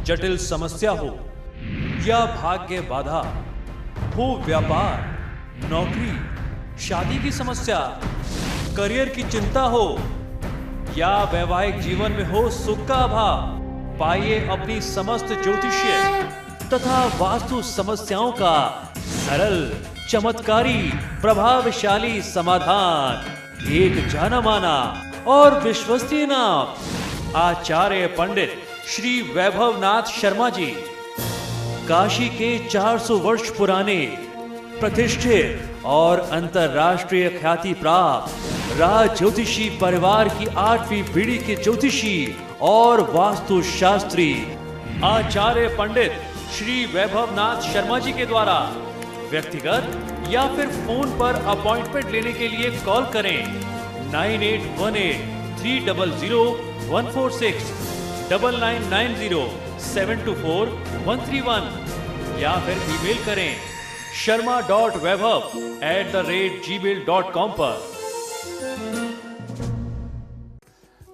जटिल समस्या हो या भाग्य बाधा, हो व्यापार, नौकरी, शादी की समस्या, करियर की चिंता हो या वैवाहिक जीवन में हो सुख का अभाव, पाइए अपनी समस्त ज्योतिषीय तथा वास्तु समस्याओं का सरल, चमत्कारी, प्रभावशाली समाधान। एक जाना माना और विश्वसनीय नाम, आचार्य पंडित श्री वैभवनाथ शर्मा जी, काशी के 400 वर्ष पुराने प्रतिष्ठित और अंतरराष्ट्रीय ख्याति प्राप्त राज ज्योतिषी परिवार की 8वीं पीढ़ी के ज्योतिषी और वास्तु शास्त्री आचार्य पंडित श्री वैभवनाथ शर्मा जी के द्वारा व्यक्तिगत या फिर फोन पर अपॉइंटमेंट लेने के लिए कॉल करें 9818-300-146, 9990-724-131 या फिर ईमेल करें sharma.vaibhav@gmail.com पर।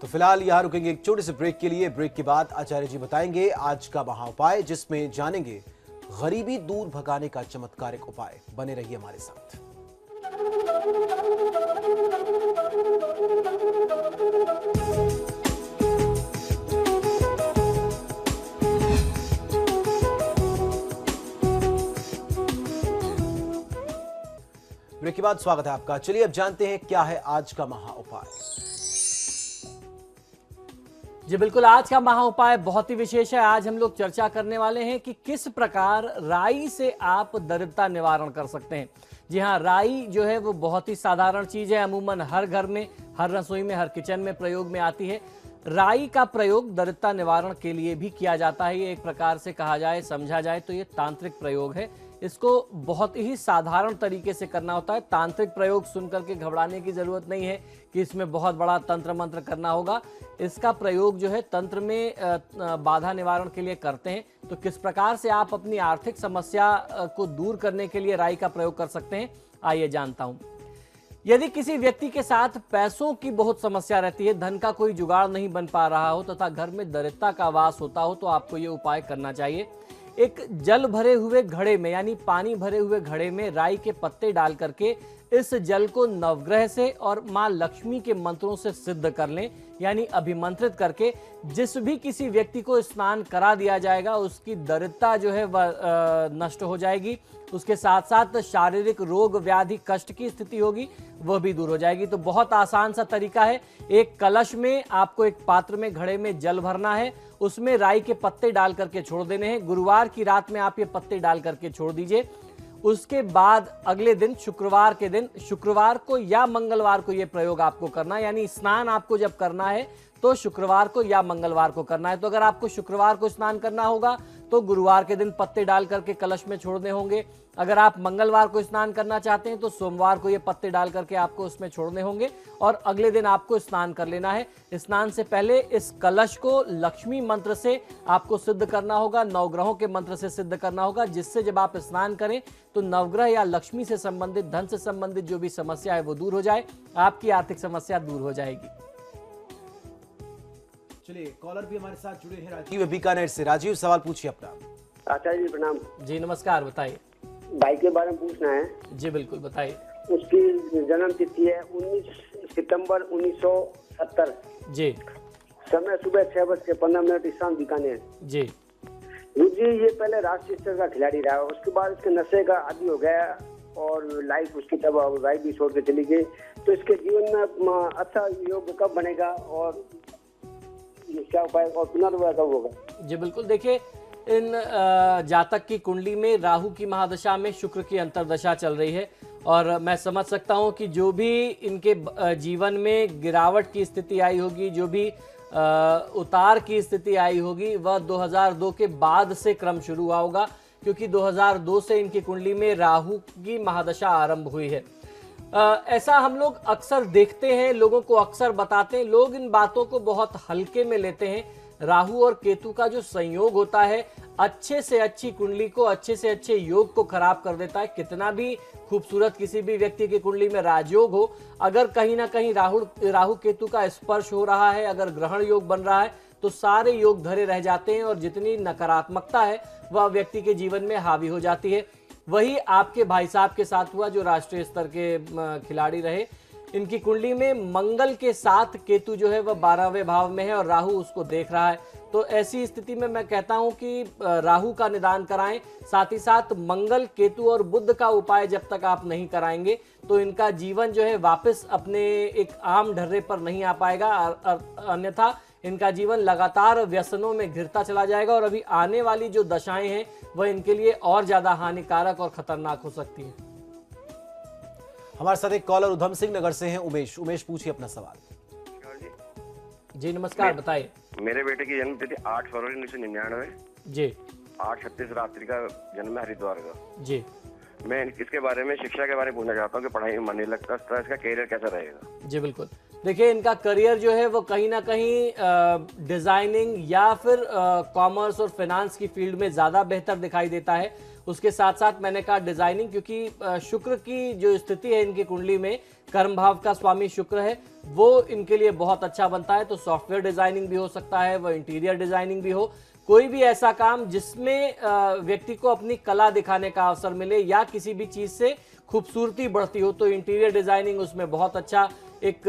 तो फिलहाल यहाँ रुकेंगे एक छोटे से ब्रेक के लिए। ब्रेक के बाद आचार्य जी बताएंगे आज का महा उपाय, जिसमें जानेंगे गरीबी दूर भगाने का चमत्कारिक उपाय। बने रहिए हमारे साथ। ब्रेक के बाद स्वागत है आपका। चलिए अब जानते हैं क्या है आज का महा उपाय। जी बिल्कुल, आज का महा उपाय बहुत ही विशेष है। आज हम लोग चर्चा करने वाले हैं कि किस प्रकार राई से आप दरिद्रता निवारण कर सकते हैं। जी हाँ, राई जो है वो बहुत ही साधारण चीज है, अमूमन हर घर में, हर रसोई में, हर किचन में प्रयोग में आती है। राई का प्रयोग दरिद्रता निवारण के लिए भी किया जाता है। ये एक प्रकार से कहा जाए, समझा जाए तो ये तांत्रिक प्रयोग है। इसको बहुत ही साधारण तरीके से करना होता है। तांत्रिक प्रयोग सुनकर के घबराने की जरूरत नहीं है कि इसमें बहुत बड़ा तंत्र मंत्र करना होगा। इसका प्रयोग जो है तंत्र में बाधा निवारण के लिए करते हैं। तो किस प्रकार से आप अपनी आर्थिक समस्या को दूर करने के लिए राई का प्रयोग कर सकते हैं, आइए जानता हूं। यदि किसी व्यक्ति के साथ पैसों की बहुत समस्या रहती है, धन का कोई जुगाड़ नहीं बन पा रहा हो तथा घर में दरिद्रता का वास होता हो, तो आपको ये उपाय करना चाहिए। एक जल भरे हुए घड़े में, यानी पानी भरे हुए घड़े में राई के पत्ते डाल करके इस जल को नवग्रह से और मां लक्ष्मी के मंत्रों से सिद्ध कर लें, यानी अभिमंत्रित करके जिस भी किसी व्यक्ति को स्नान करा दिया जाएगा उसकी दरिद्रता जो है वह नष्ट हो जाएगी। उसके साथ साथ शारीरिक रोग व्याधि कष्ट की स्थिति होगी वह भी दूर हो जाएगी। तो बहुत आसान सा तरीका है। एक कलश में आपको एक पात्र में, घड़े में जल भरना है, उसमें राई के पत्ते डाल करके छोड़ देने हैं। गुरुवार की रात में आप ये पत्ते डाल करके छोड़ दीजिए। उसके बाद अगले दिन, शुक्रवार के दिन, शुक्रवार को या मंगलवार को ये प्रयोग आपको करना है। यानी स्नान आपको जब करना है तो शुक्रवार को या मंगलवार को करना है। तो अगर आपको शुक्रवार को स्नान करना होगा तो गुरुवार के दिन पत्ते डाल करके कलश में छोड़ने होंगे। अगर आप मंगलवार को स्नान करना चाहते हैं तो सोमवार को ये पत्ते डाल करके आपको उसमें छोड़ने होंगे और अगले दिन आपको स्नान कर लेना है। स्नान से पहले इस कलश को लक्ष्मी मंत्र से आपको सिद्ध करना होगा, नवग्रहों के मंत्र से सिद्ध करना होगा, जिससे जब आप स्नान करें तो नवग्रह या लक्ष्मी से संबंधित, धन से संबंधित जो भी समस्या है वो दूर हो जाए, आपकी आर्थिक समस्या दूर हो जाएगी। चलिए, कॉलर भी हमारे साथ जुड़े हैं, राजीव बीकानेर से। राजीव, सवाल पूछिए अपना। आचार्य जी प्रणाम। जी नमस्कार, बताइए। भाई के बारे में पूछना है। जी बिल्कुल, बताइए। उसकी जन्म तिथि है 19 सितंबर 1970। जी। समय सुबह 6:15 ईशान बीकानेर। जी। जी, ये पहले राष्ट्रीय स्तर का खिलाड़ी रहा, उसके बाद इसके नशे का आदी हो गया और लाइफ उसकी तब वाइफ भी छोड़ के चली गई। तो इसके जीवन में अच्छा योग कब बनेगा और क्या उपाय और पुनर्विवाह कब होगा? जी बिल्कुल, देखिए इन जातक की कुंडली में राहु की महादशा में शुक्र की अंतर्दशा चल रही है और मैं समझ सकता हूं कि जो भी इनके जीवन में गिरावट की स्थिति आई होगी, जो भी उतार की स्थिति आई होगी, वह 2002 के बाद से क्रम शुरू हुआ होगा, क्योंकि 2002 से इनकी कुंडली में राहु की महादशा आरंभ हुई है। ऐसा हम लोग अक्सर देखते हैं, लोगों को अक्सर बताते हैं, लोग इन बातों को बहुत हल्के में लेते हैं। राहु और केतु का जो संयोग होता है अच्छे से अच्छी कुंडली को, अच्छे से अच्छे योग को खराब कर देता है। कितना भी खूबसूरत किसी भी व्यक्ति की कुंडली में राजयोग हो, अगर कहीं ना कहीं राहु केतु का स्पर्श हो रहा है, अगर ग्रहण योग बन रहा है, तो सारे योग धरे रह जाते हैं और जितनी नकारात्मकता है वह व्यक्ति के जीवन में हावी हो जाती है। वही आपके भाई साहब के साथ हुआ जो राष्ट्रीय स्तर के खिलाड़ी रहे। इनकी कुंडली में मंगल के साथ केतु जो है वह 12वें भाव में है और राहु उसको देख रहा है। तो ऐसी स्थिति में मैं कहता हूं कि राहु का निदान कराएं, साथ ही साथ मंगल, केतु और बुध का उपाय जब तक आप नहीं कराएंगे तो इनका जीवन जो है वापस अपने एक आम ढर्रे पर नहीं आ पाएगा। अन्यथा इनका जीवन लगातार व्यसनों में घिरता चला जाएगा और अभी आने वाली जो दशाएं हैं वह इनके लिए और ज्यादा हानिकारक और खतरनाक हो सकती हैं। हमारे साथ एक कॉलर उधम सिंह नगर से हैं उमेश। उमेश पूछिए अपना सवाल। जी नमस्कार, बताइए। मेरे बेटे की जन्म तिथि 8 फरवरी 1999। जी। 8:36 रात्रि का जन्म है, हरिद्वार का। जी। मैं इसके बारे में, शिक्षा के बारे में पूछना चाहता हूँ कि पढ़ाई में मन नहीं लगता, इसका कैरियर कैसा रहेगा? जी बिल्कुल, देखिए इनका करियर जो है वो कहीं ना कहीं डिजाइनिंग या फिर कॉमर्स और फाइनेंस की फील्ड में ज़्यादा बेहतर दिखाई देता है। उसके साथ साथ मैंने कहा डिजाइनिंग, क्योंकि शुक्र की जो स्थिति है इनकी कुंडली में, कर्म भाव का स्वामी शुक्र है, वो इनके लिए बहुत अच्छा बनता है। तो सॉफ्टवेयर डिजाइनिंग भी हो सकता है, वह इंटीरियर डिजाइनिंग भी हो, कोई भी ऐसा काम जिसमें व्यक्ति को अपनी कला दिखाने का अवसर मिले या किसी भी चीज से खूबसूरती बढ़ती हो, तो इंटीरियर डिजाइनिंग उसमें बहुत अच्छा एक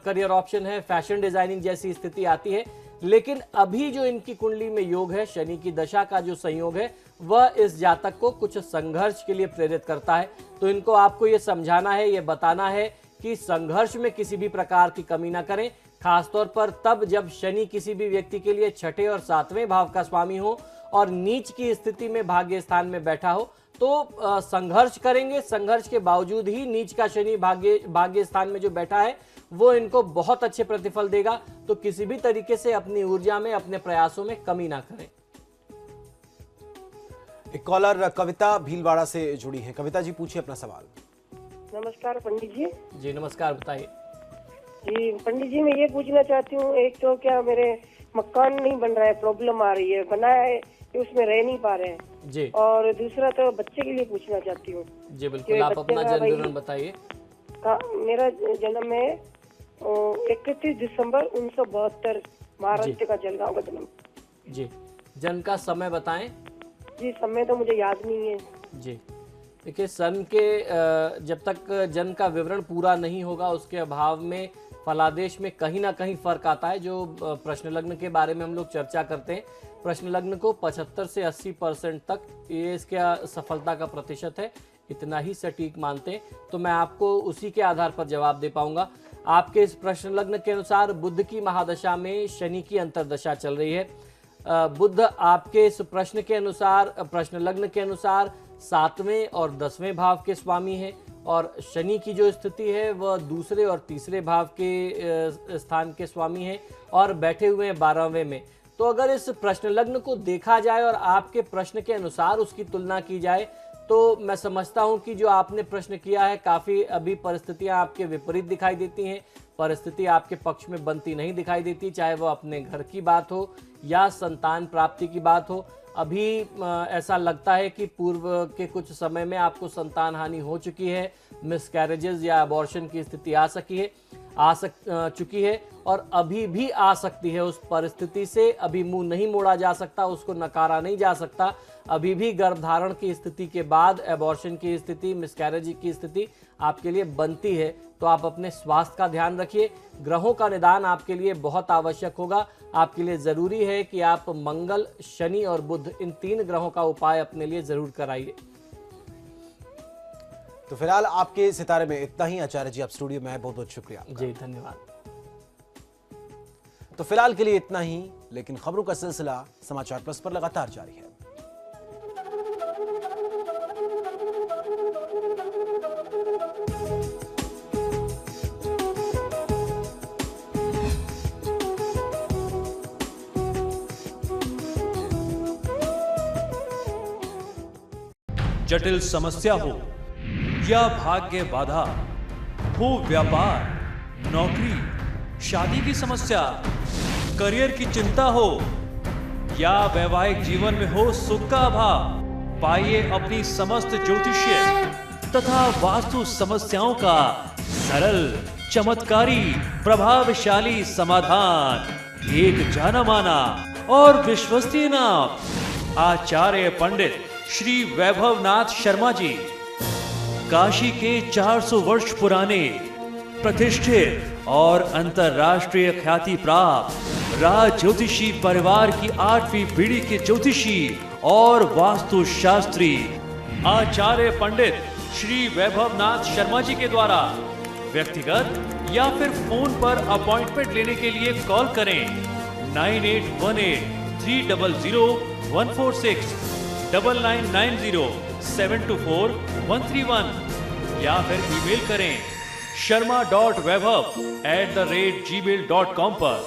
करियर ऑप्शन है। फैशन डिजाइनिंग जैसी स्थिति आती है। लेकिन अभी जो इनकी कुंडली में योग है, शनि की दशा का जो संयोग है, वह इस जातक को कुछ संघर्ष के लिए प्रेरित करता है। तो इनको आपको ये समझाना है, ये बताना है कि संघर्ष में किसी भी प्रकार की कमी ना करें, खासतौर पर तब जब शनि किसी भी व्यक्ति के लिए 6ठे और 7वें भाव का स्वामी हो और नीच की स्थिति में भाग्य स्थान में बैठा हो, तो संघर्ष करेंगे। संघर्ष के बावजूद ही नीच का शनि भाग्य स्थान में जो बैठा है वो इनको बहुत अच्छे प्रतिफल देगा। तो किसी भी तरीके से अपनी ऊर्जा में, अपने प्रयासों में कमी ना करें। एक कॉलर कविता भीलवाड़ा से जुड़ी है। कविता जी पूछिए अपना सवाल। नमस्कार पंडित जी। जी नमस्कार, बताइए। जी पंडित जी, मैं ये पूछना चाहती हूँ, एक तो क्या मेरे मकान नहीं बन रहा है, प्रॉब्लम आ रही है, बनाया है कि उसमें रह नहीं पा रहे हैं जी। और दूसरा तो बच्चे के लिए पूछना चाहती हूँ। जी बिल्कुल, आप अपना जन्म विवरण बताइए। मेरा जन्म है 31 दिसंबर 1972, महाराष्ट्र का जलगांव का जन्म। जी, जन्म का समय बताएं। जी समय तो मुझे याद नहीं है। जी देखिए, सन के जब तक जन्म का विवरण पूरा नहीं होगा उसके अभाव में फलादेश में कहीं ना कहीं फर्क आता है। जो प्रश्न लग्न के बारे में हम लोग चर्चा करते हैं, प्रश्न लग्न को 75 से 80% तक ये इसका सफलता का प्रतिशत है, इतना ही सटीक मानते हैं। तो मैं आपको उसी के आधार पर जवाब दे पाऊंगा। आपके इस प्रश्न लग्न के अनुसार बुध की महादशा में शनि की अंतर्दशा चल रही है। बुध आपके इस प्रश्न के अनुसार, प्रश्न लग्न के अनुसार 7वें और 10वें भाव के स्वामी हैं और शनि की जो स्थिति है वह 2 और 3 भाव के स्थान के स्वामी हैं और बैठे हुए हैं 12वें में। तो अगर इस प्रश्न लग्न को देखा जाए और आपके प्रश्न के अनुसार उसकी तुलना की जाए तो मैं समझता हूं कि जो आपने प्रश्न किया है, काफ़ी अभी परिस्थितियां आपके विपरीत दिखाई देती हैं, परिस्थिति आपके पक्ष में बनती नहीं दिखाई देती, चाहे वो अपने घर की बात हो या संतान प्राप्ति की बात हो। अभी ऐसा लगता है कि पूर्व के कुछ समय में आपको संतान हानि हो चुकी है, मिसकैरेजेस या अबॉर्शन की स्थिति आ चुकी है और अभी भी आ सकती है। उस परिस्थिति से अभी मुंह नहीं मोड़ा जा सकता, उसको नकारा नहीं जा सकता। अभी भी गर्भधारण की स्थिति के बाद एबॉर्शन की स्थिति, मिसकैरेज की स्थिति आपके लिए बनती है। तो आप अपने स्वास्थ्य का ध्यान रखिए। ग्रहों का निदान आपके लिए बहुत आवश्यक होगा। आपके लिए जरूरी है कि आप मंगल, शनि और बुध, इन 3 ग्रहों का उपाय अपने लिए जरूर कराइए। तो फिलहाल आपके सितारे में इतना ही। आचार्य जी, आप स्टूडियो में आए, बहुत बहुत शुक्रिया। जी धन्यवाद। तो फिलहाल के लिए इतना ही, लेकिन खबरों का सिलसिला समाचार प्लस पर लगातार जारी है। जटिल समस्या हो या भाग्य बाधा हो, व्यापार, नौकरी, शादी की समस्या, करियर की चिंता हो या वैवाहिक जीवन में हो सुख का अभाव, पाइए अपनी समस्त ज्योतिषीय तथा वास्तु समस्याओं का सरल, चमत्कारी, प्रभावशाली समाधान एक जाना माना और विश्वसनीय नाम आचार्य पंडित श्री वैभवनाथ शर्मा जी, काशी के 400 वर्ष पुराने प्रतिष्ठित और अंतरराष्ट्रीय ख्याति प्राप्त राज ज्योतिषी परिवार की 8वीं पीढ़ी के ज्योतिषी और वास्तुशास्त्री आचार्य पंडित श्री वैभवनाथ शर्मा जी के द्वारा व्यक्तिगत या फिर फोन पर अपॉइंटमेंट लेने के लिए कॉल करें 9818-300-146, 9990-724-131 या फिर ईमेल करें sharma.vaibhav@gmail.com पर।